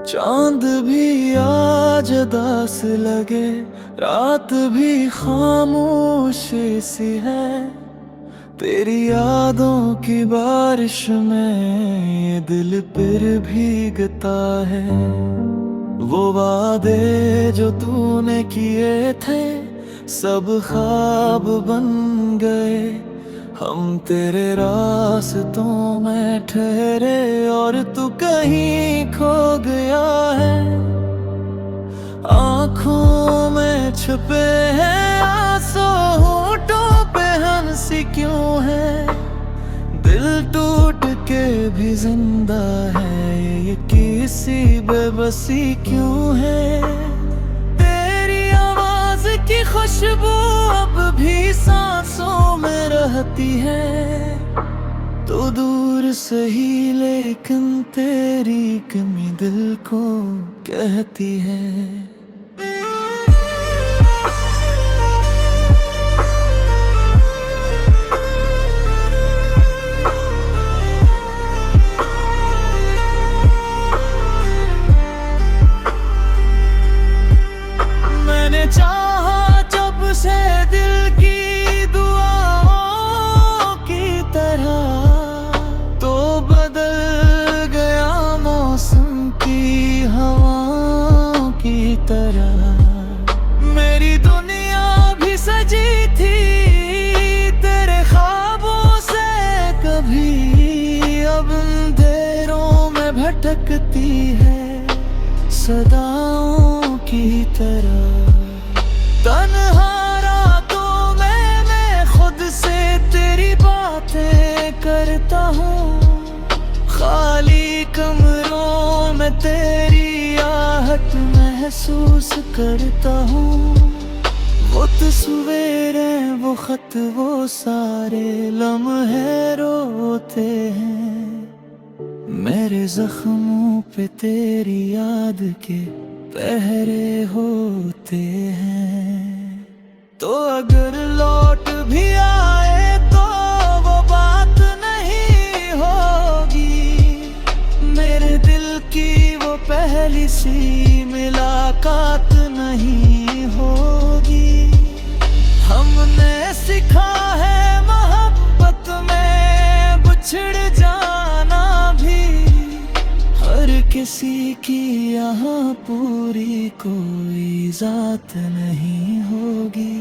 चांद भी आज दास लगे, रात भी खामोशी सी है। तेरी यादों की बारिश में ये दिल फिर भीगता है। वो वादे जो तूने किए थे सब ख्वाब बन गए। हम तेरे रास्तों में ठहरे और तू कहीं खो गया है। आँखों में छुपे हैं आंसू, होठों पे हंसी क्यों है। दिल टूट के भी जिंदा है, ये किसी बेबसी क्यों है। तेरी आवाज की खुशबू अब भी सांसों में रहती है। तो दूर से ही लेकिन तेरी कमी दिल को कहती है। मैंने चाहा जब से दिल की दुआओं की तरह, तो बदल गया मौसम की हवाओं की तरह। मेरी दुनिया भी सजी थी तेरे ख्वाबों से कभी, अब अंधेरों में भटकती है सदाओं की तरह। तन्हा रातों में मैं खुद से तेरी बातें करता हूँ। खाली कमरों में तेरी आहट महसूस करता हूँ। वो तस्वीरें, वो खत, वो सारे लम्हे रोते हैं। मेरे जख्मों पे तेरी याद के पहरे होते हैं। तो अगर लौट भी आए तो वो बात नहीं होगी। मेरे दिल की वो पहली सी मुलाकात नहीं होगी। हमने सीखा है मोहब्बत में बिछड़ जाना भी। हर किसी की यहाँ पूरी कोई जात नहीं होगी।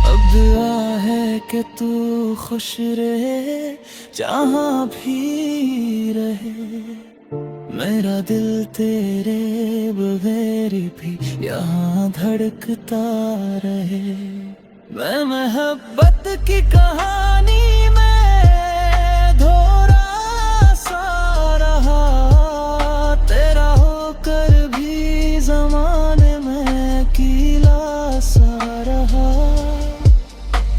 अब दुआ है कि तू खुश रहे जहाँ भी रहे। मेरा दिल तेरे बगैर भी यहाँ धड़कता रहे। मैं मोहब्बत की कहानी में धोरा सा रहा, तेरा होकर भी ज़माने में अकेला सा रहा।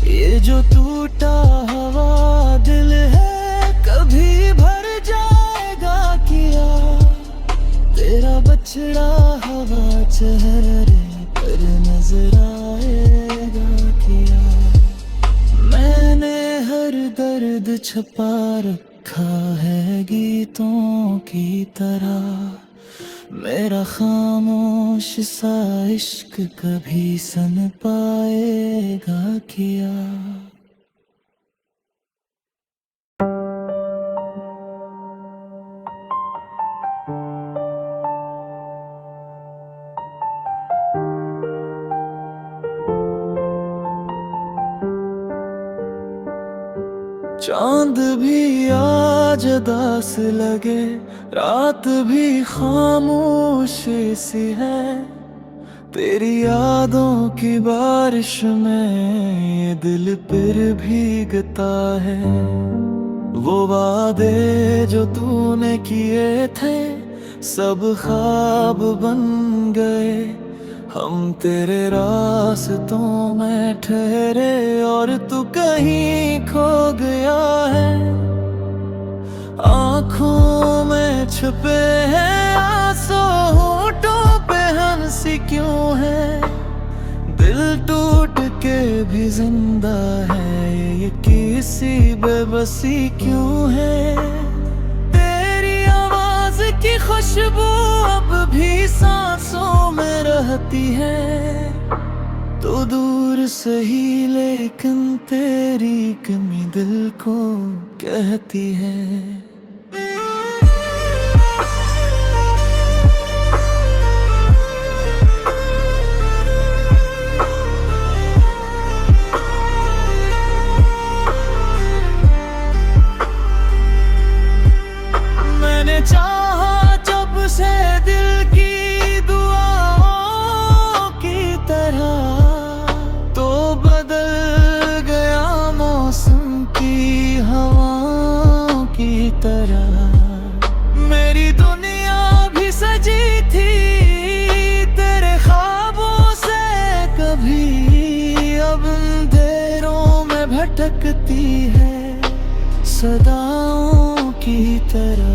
ये जो टूटा हुआ दिल है कभी भर जाएगा किया। तेरा बछड़ा हवा चेहरे पर नजर आएगा किया। मैंने हर दर्द छुपा रखा है गीतों की तरह। मेरा खामोश सा इश्क कभी सन पाएगा किया। चांद भी आज दास लगे, रात भी खामोशी सी है। तेरी यादों की बारिश में ये दिल फिर भीगता है। वो वादे जो तूने किए थे सब ख्वाब बन गए। हम तेरे रास्तों में ठहरे और तू कहीं खो गया है। आँखों में छुपे हैं आंसू, होठों पे हंसी क्यों है। दिल टूट के भी जिंदा है, ये किसी बेबसी क्यों है। तेरी आवाज की खुशबू अब भी सांसों में रहती है। तो दूर सही लेकिन तेरी कमी दिल को कहती है। मैंने चाहा जब से दिल की दुआओं की तरह, तो बदल गया मौसम की हवाओं की तरह। मेरी दुनिया भी सजी थी तेरे ख्वाबों से कभी, अब अंधेरों में भटकती है सदाओं की तरह।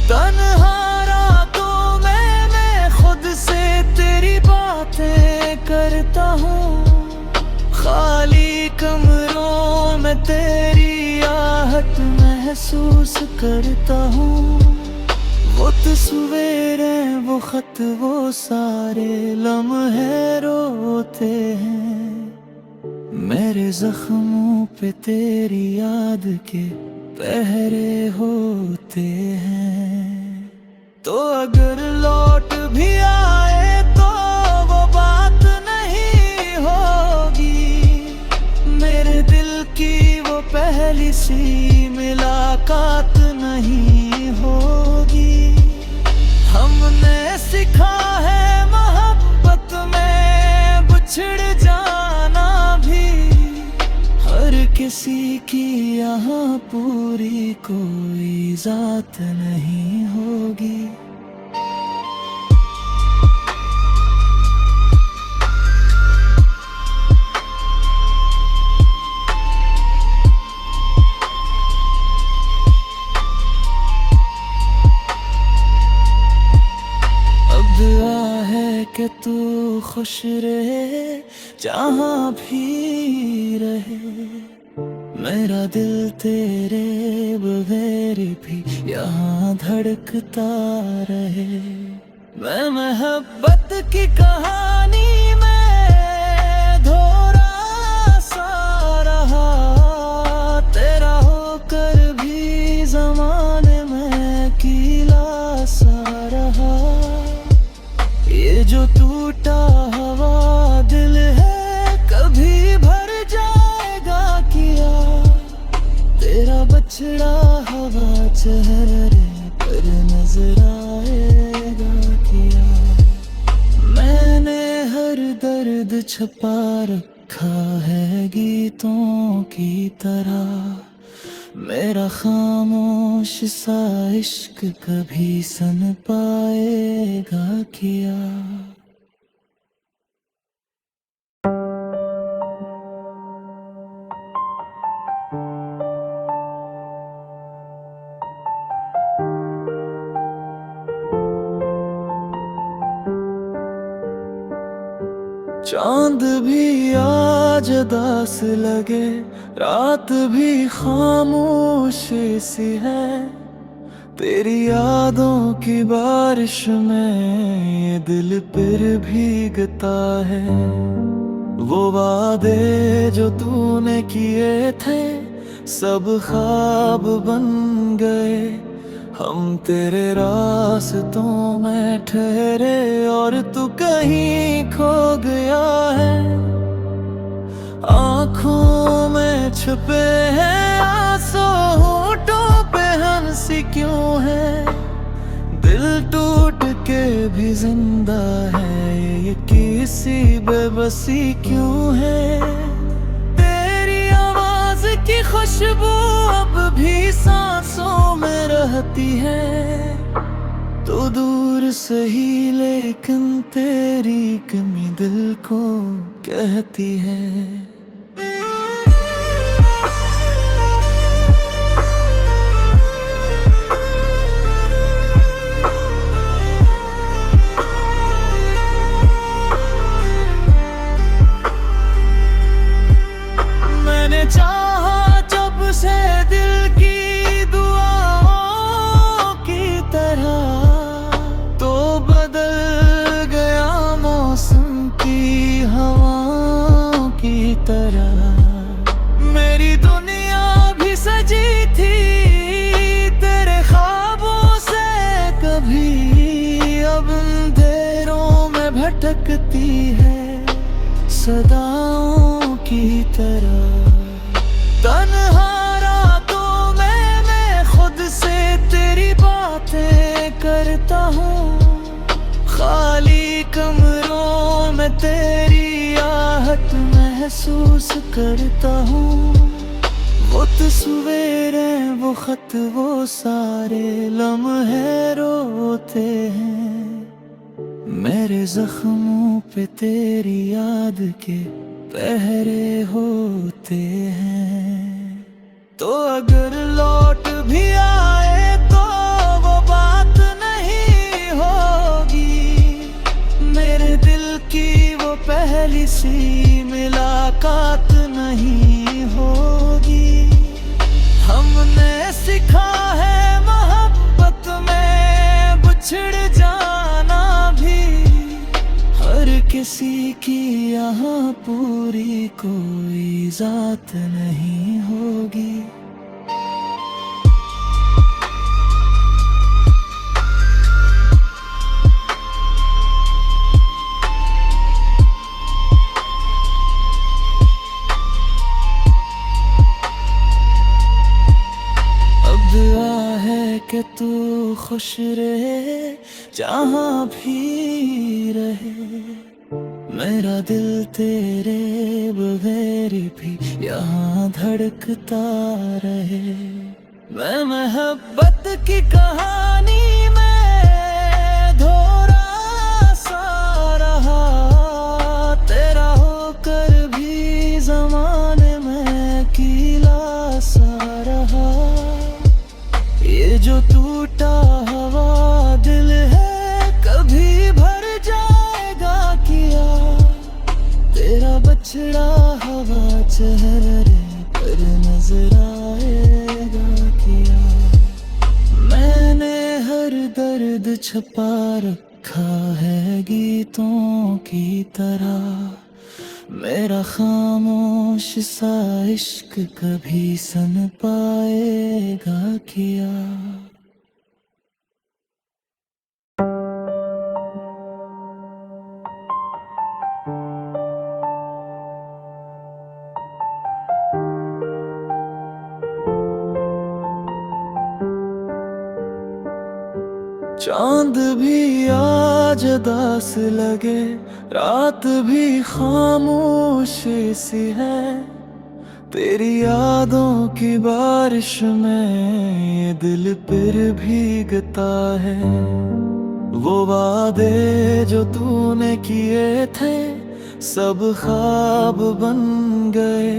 तन्हा रातों में मैं खुद से तेरी बातें करता हूँ, खाली कमरों में तेरी आहट महसूस करता हूँ। वो तस्वीरें, वो खत, वो सारे लम्हे रोते हैं। मेरे जख्मों पे तेरी याद के पहरे होते हैं। तो अगर लौट भी आए तो वो बात नहीं होगी, मेरे दिल की वो पहली सी मुलाकात नहीं होगी। हमने सीखा है मोहब्बत में बिछड़ जाना भी, हर किसी की यहाँ पूरी कोई जात नहीं होगी। अब दुआ है कि तू खुश रहे जहाँ भी रहे, मेरा दिल तेरे बगैर भी यहाँ धड़कता रहे। मैं मोहब्बत की कहानी में धोरा सा रहा, तेरा होकर भी ज़माने में कीला सा रहा। ये जो टूटा हुआ दिल है कभी भर जाएगा किया, तेरा बछड़ा हवा चेहरे पर नजर आएगा किया। मैंने हर दर्द छुपा रखा है गीतों की तरह, मेरा खामोश सा इश्क कभी सुन पाएगा क्या। चांद भी आज उदास लगे, रात भी खामोश सी है। तेरी यादों की बारिश में ये दिल फिर भीगता है। वो वादे जो तूने किए थे सब ख्वाब बन गए। हम तेरे रास्तों में ठहरे और तू कहीं खो गया है। आँखों में छुपे हैं आंसू, होठों पे हंसी क्यों है। दिल टूट के भी जिंदा है, ये किसी बेबसी क्यों है। तेरी आवाज की खुशबू अब भी सांसों में रहती है। तो दूर सही लेकिन तेरी कमी दिल को कहती है। भटकती है सदाओं की तरह। तन्हा रातों में मैं खुद से तेरी बातें करता हूँ, खाली कमरों में तेरी आहट महसूस करता हूँ। वो तस्वीरें, वो खत, वो सारे लम्हे रोते हैं, मेरे जख्मों पे तेरी याद के पहरे होते हैं। तो अगर लौट भी आए तो वो बात नहीं होगी, मेरे दिल की वो पहली सी मुलाकात नहीं होगी। हमने सीखा है मोहब्बत में बिछड़ जाना भी, हर किसी की यहाँ पूरी कोई जात नहीं होगी। दुआ है कि तू खुश रहे जहाँ भी रहे, मेरा दिल तेरे बगैर भी यहाँ धड़कता रहे। मैं मोहब्बत की कहानी में धोरा सा रहा, तेरा होकर भी ज़माने में अकेला सा रहा। ये जो टूटा हुआ दिल है कभी भर जाएगा किया, तेरा बछड़ा हुआ चेहरे पर नजर आएगा किया। मैंने हर दर्द छुपा रखा है गीतों की तरह, मेरा खामोश सा इश्क कभी सुन पाएगा क्या। चांद भी आज उदास लगे, रात भी खामोश सी है, तेरी यादों की बारिश में ये दिल फिर भीगता है। वो वादे जो तूने किए थे सब ख्वाब बन गए,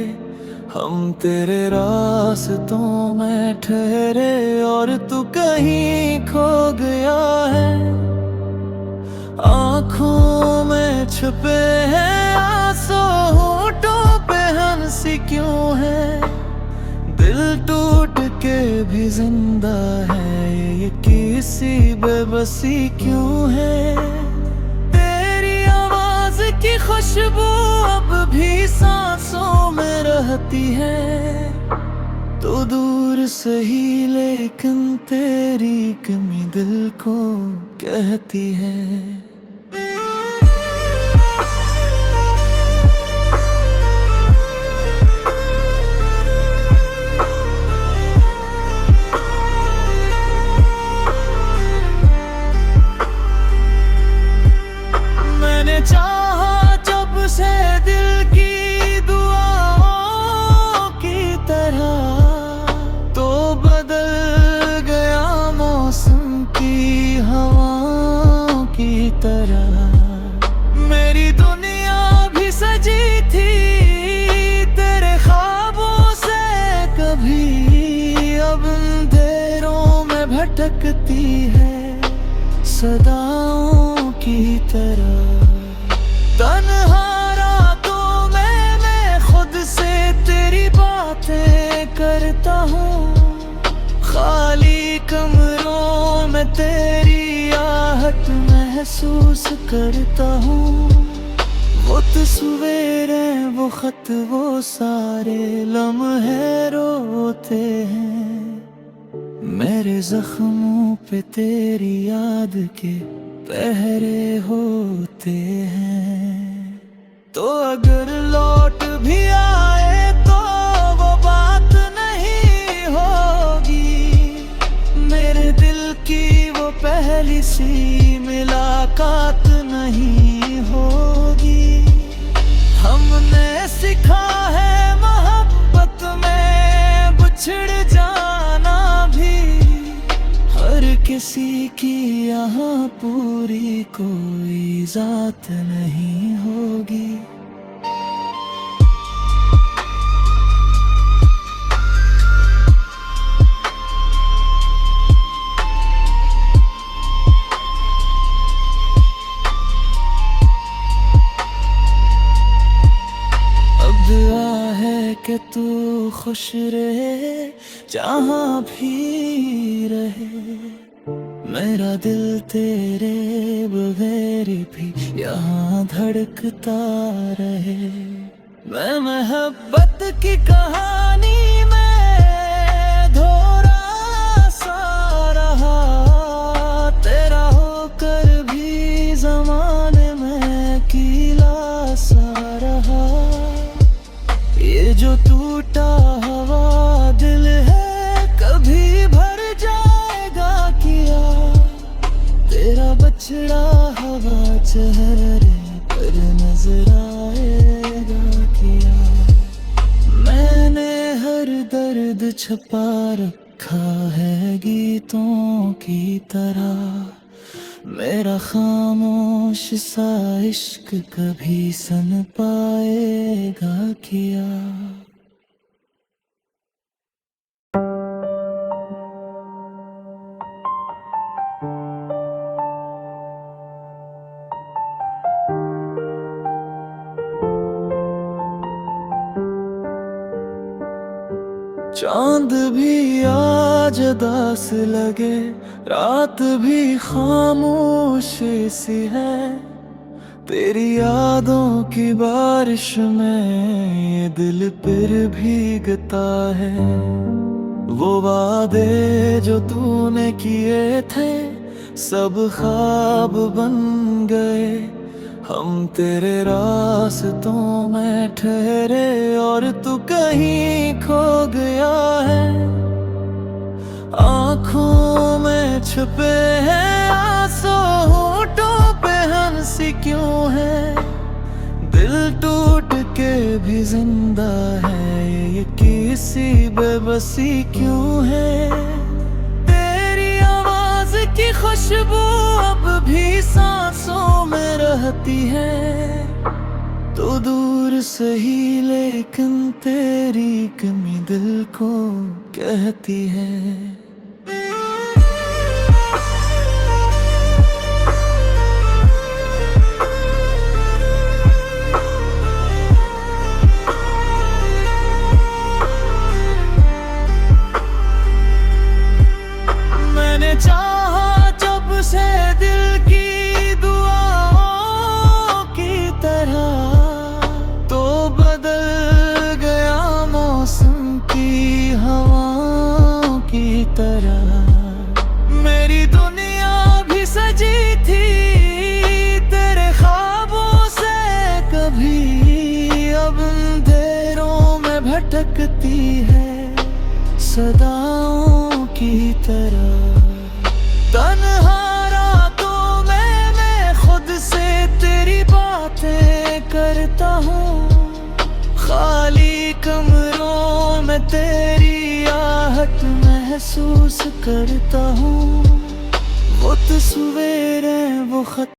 हम तेरे रास्तों में ठहरे और तू कहीं खो गया है। आँखों में छुपे हैं आंसू, होठों पे हंसी क्यों है, दिल टूट के भी जिंदा है, ये किसी बेबसी क्यों है। तेरी आवाज की खुशबू अब भी सांसों में रहती है, तो दूर सही लेकिन तेरी कमी दिल को कहती है। मैंने चाहा जब से दिल की दुआओं की तरह, तो बदल गया मौसम की हवाओं की तरह। मेरी दुनिया भी सजी थी तेरे ख्वाबों से कभी, अब अंधेरों में भटकती है सदाओं की तरह। तन्हा रातों में मैं खुद से तेरी बातें करता हूँ, खाली कमरों में तेरी आहट महसूस करता हूँ। वो तस्वीरें, वो खत, वो सारे लम्हे रोते हैं, मेरे जख्मों पे तेरी याद के पहरे होते हैं। तो अगर लौट भी आए तो वो बात नहीं होगी, मेरे दिल की वो पहली सी मुलाकात नहीं होगी। हमने सीखा है मोहब्बत में बिछड़ जाना भी, हर किसी की यहाँ पूरी कोई जात नहीं होगी। दुआ है कि तू खुश रहे जहाँ भी रहे, मेरा दिल तेरे बगैर भी यहाँ धड़कता रहे। मैं मोहब्बत की कहानी में धोरा सा रहा, तेरा होकर भी ज़माने में कीला सा रहा। ये जो टूटा हुआ दिल है कभी भर जाएगा किया, तेरा बछड़ा हुआ चेहरे पर नजर आएगा किया। मैंने हर दर्द छुपा रखा है गीतों की तरह, मेरा खामोश सा इश्क कभी सुन पाएगा क्या। चांद भी आज उदास लगे, रात भी खामोश सी है, तेरी यादों की बारिश में ये दिल फिर भीगता है। वो वादे जो तूने किए थे सब ख्वाब बन गए, हम तेरे रास्तों में ठहरे और तू कहीं खो गया है। आँखों में छुपे हैं आंसू, होठों पे हंसी क्यों है, दिल टूट के भी जिंदा है, ये किसी बेबसी क्यों है। तेरी आवाज की खुशबू अब भी सांसों में रहती है, तो दूर सही लेकिन तेरी कमी दिल को कहती है। मैंने चाहा जब से दिल की दुआओं की तरह, तो बदल गया मौसम की हवाओं की तरह। मेरी दुनिया भी सजी थी तेरे ख्वाबों से कभी, अब अंधेरों में भटकती है सदाओं की तरह। तन्हा रातों में मैं खुद से तेरी बातें करता हूँ, खाली कमरों में तेरी आहट महसूस करता हूँ। वो तस्वीरें वो खत